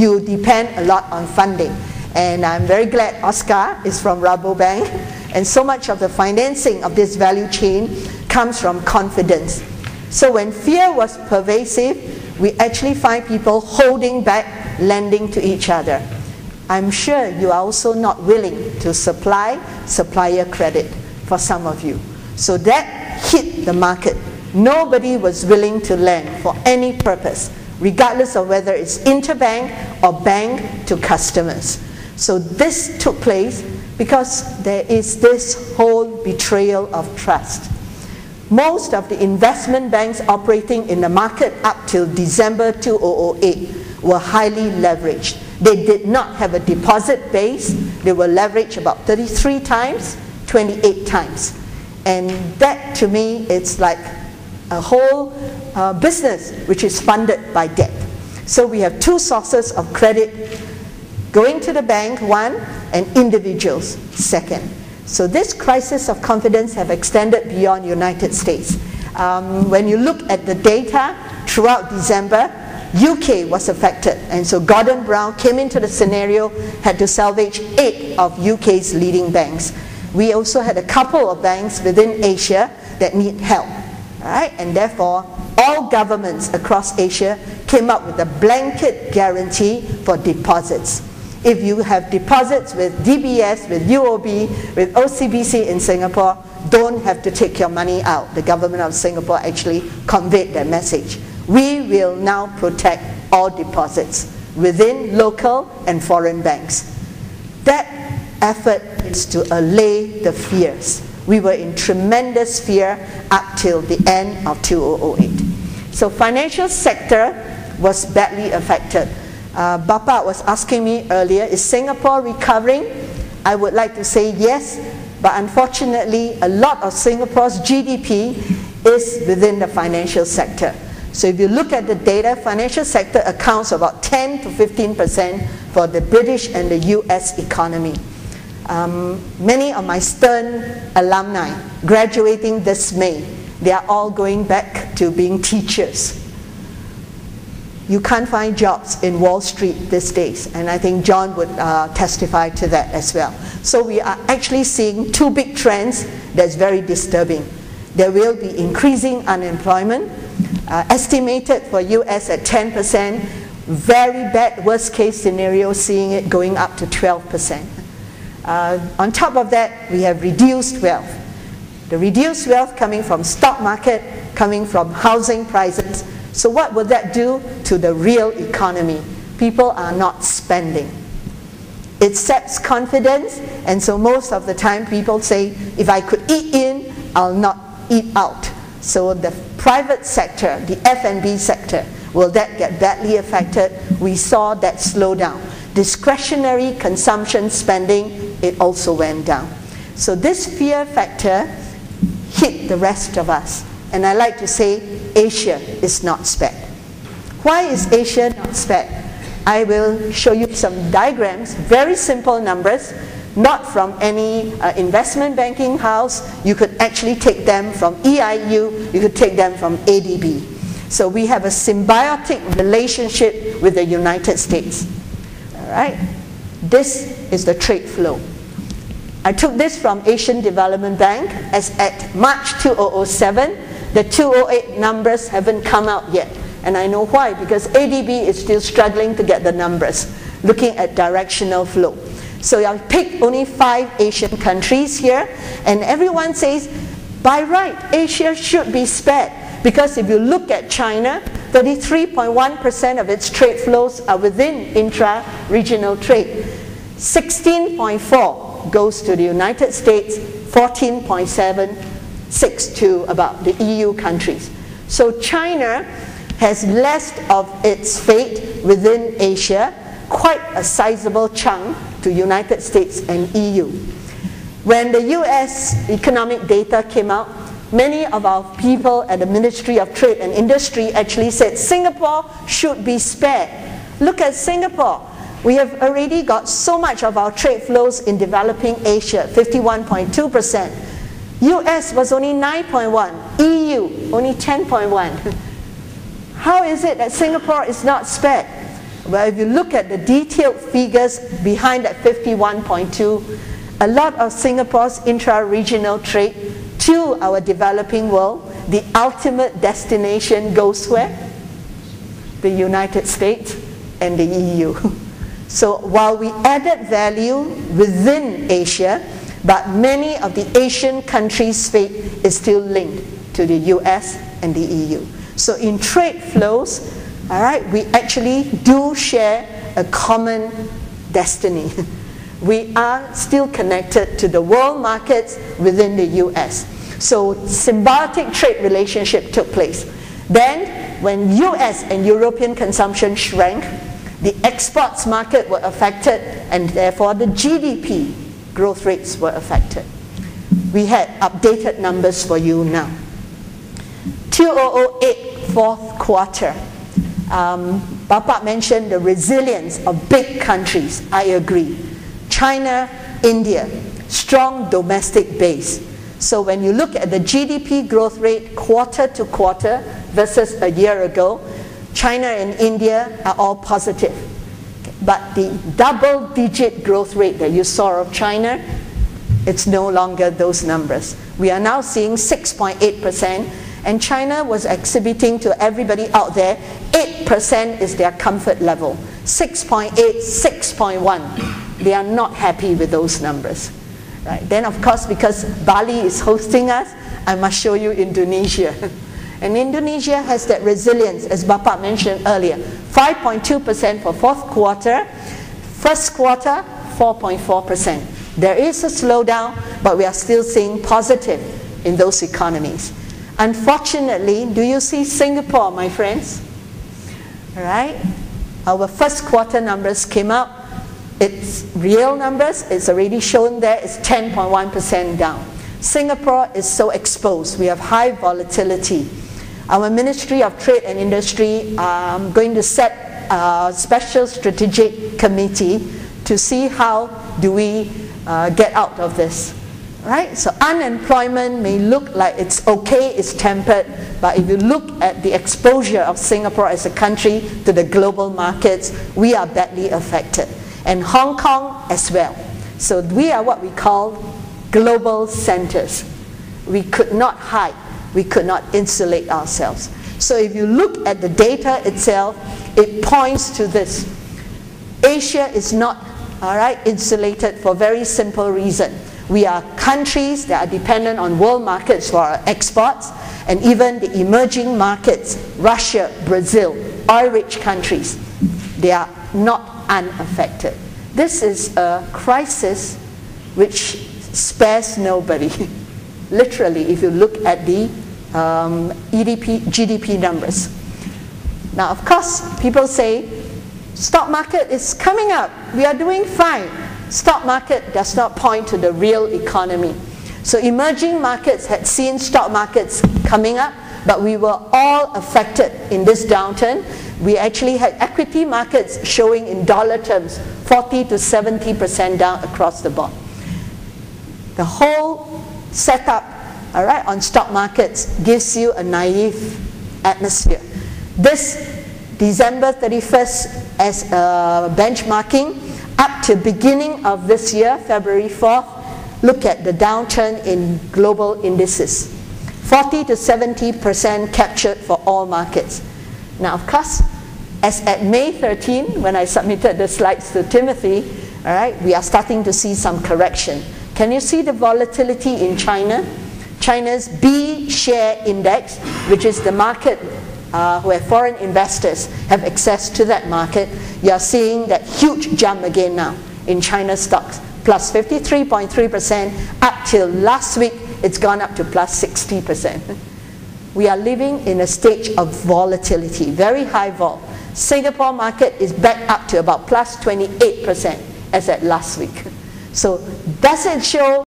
you depend a lot on funding. And I'm very glad Oscar is from Rabobank, and so much of the financing of this value chain comes from confidence. So when fear was pervasive, we actually find people holding back lending to each other. I'm sure you are also not willing to supply supplier credit for some of you. So that hit the market. Nobody was willing to lend for any purpose, regardless of whether it's interbank or bank to customers. So this took place because there is this whole betrayal of trust. Most of the investment banks operating in the market up till December 2008 were highly leveraged. They did not have a deposit base. They were leveraged about 33 times, 28 times. And that to me, it's like a whole business which is funded by debt. So we have two sources of credit: going to the bank, one, and individuals, second. So this crisis of confidence have extended beyond United States. When you look at the data throughout December, UK was affected, and so Gordon Brown came into the scenario, had to salvage 8 of UK's leading banks. We also had a couple of banks within Asia that need help, right? And therefore, all governments across Asia came up with a blanket guarantee for deposits. If you have deposits with DBS, with UOB, with OCBC in Singapore, don't have to take your money out. The government of Singapore actually conveyed that message. We will now protect all deposits within local and foreign banks. That effort is to allay the fears. We were in tremendous fear up till the end of 2008. So financial sector was badly affected. Bapa was asking me earlier, is Singapore recovering? I would like to say yes, but unfortunately a lot of Singapore's GDP is within the financial sector. So if you look at the data, financial sector accounts for about 10 to 15% for the British and the US economy. Many of my Stern alumni graduating this May, they are all going back to being teachers. You can't find jobs in Wall Street these days, and I think John would testify to that as well. So we are actually seeing two big trends that's very disturbing. There will be increasing unemployment, estimated for US at 10%, very bad worst case scenario seeing it going up to 12%. On top of that, we have reduced wealth. The reduced wealth coming from stock market, coming from housing prices. So what would that do to the real economy? People are not spending. It saps confidence, and so most of the time people say, if I could eat in, I'll not eat out. So the private sector, the F&B sector, will that get badly affected? We saw that slow down. Discretionary consumption spending, it also went down. So this fear factor hit the rest of us. And I like to say Asia is not spared. Why is Asia not spared? I will show you some diagrams, very simple numbers, not from any investment banking house. You could actually take them from EIU, you could take them from ADB. So we have a symbiotic relationship with the United States. All right? This is the trade flow. I took this from Asian Development Bank as at March 2007. The 2008 numbers haven't come out yet. And I know why, because ADB is still struggling to get the numbers, looking at directional flow. So I'll pick only 5 Asian countries here, and everyone says, by right, Asia should be spared. Because if you look at China, 33.1% of its trade flows are within intra-regional trade. 16.4 goes to the United States, 14.76 to about the EU countries. So China has less of its fate within Asia, quite a sizable chunk to United States and EU. When the US economic data came out, many of our people at the Ministry of Trade and Industry actually said Singapore should be spared. Look at Singapore. We have already got so much of our trade flows in developing Asia, 51.2%. US was only 9.1, EU only 10.1. How is it that Singapore is not spared? Well, if you look at the detailed figures behind that 51.2, a lot of Singapore's intra-regional trade to our developing world, the ultimate destination goes where? The United States and the EU. So while we added value within Asia, but many of the Asian countries' fate is still linked to the US and the EU. So in trade flows, all right, we actually do share a common destiny. We are still connected to the world markets within the US. So symbiotic trade relationship took place. Then when US and European consumption shrank, the exports market were affected, and therefore the GDP growth rates were affected. We had updated numbers for you now. 2008 fourth quarter. Bapak mentioned the resilience of big countries. I agree. China, India, strong domestic base. So when you look at the GDP growth rate quarter to quarter versus a year ago, China and India are all positive. But the double-digit growth rate that you saw of China, it's no longer those numbers. We are now seeing 6.8%, and China was exhibiting to everybody out there, 8% is their comfort level. 6.8, 6.1. They are not happy with those numbers. Right? Then of course, because Bali is hosting us, I must show you Indonesia. And Indonesia has that resilience, as Bapak mentioned earlier. 5.2% for fourth quarter. First quarter, 4.4%. There is a slowdown, but we are still seeing positive in those economies. Unfortunately, do you see Singapore, my friends? All right? Our first quarter numbers came out. Its real numbers, it's already shown there, it's 10.1% down. Singapore is so exposed. We have high volatility. Our Ministry of Trade and Industry going to set a special strategic committee to see how do we get out of this. Right? So unemployment may look like it's okay, it's tempered, but if you look at the exposure of Singapore as a country to the global markets, we are badly affected. And Hong Kong as well. So we are what we call global centers. We could not hide. We could not insulate ourselves. So if you look at the data itself, it points to this. Asia is not, all right, insulated for a very simple reason. We are countries that are dependent on world markets for our exports, and even the emerging markets, Russia, Brazil, oil-rich countries, they are not unaffected. This is a crisis which spares nobody. Literally, if you look at the GDP numbers. Now, of course, people say, stock market is coming up. We are doing fine. Stock market does not point to the real economy. So emerging markets had seen stock markets coming up, but we were all affected in this downturn. We actually had equity markets showing in dollar terms 40 to 70% down across the board. The whole setup, all right, on stock markets gives you a naive atmosphere. This December 31st as benchmarking up to beginning of this year, February 4th, look at the downturn in global indices. 40 to 70% captured for all markets. Now, of course, as at May 13, when I submitted the slides to Timothy, all right, we are starting to see some correction. Can you see the volatility in China? China's B share index, which is the market where foreign investors have access to that market, you are seeing that huge jump again now in China stocks, plus 53.3%. Up till last week, it's gone up to plus 60%. We are living in a stage of volatility, very high vol. Singapore market is back up to about plus 28% as at last week. So does it show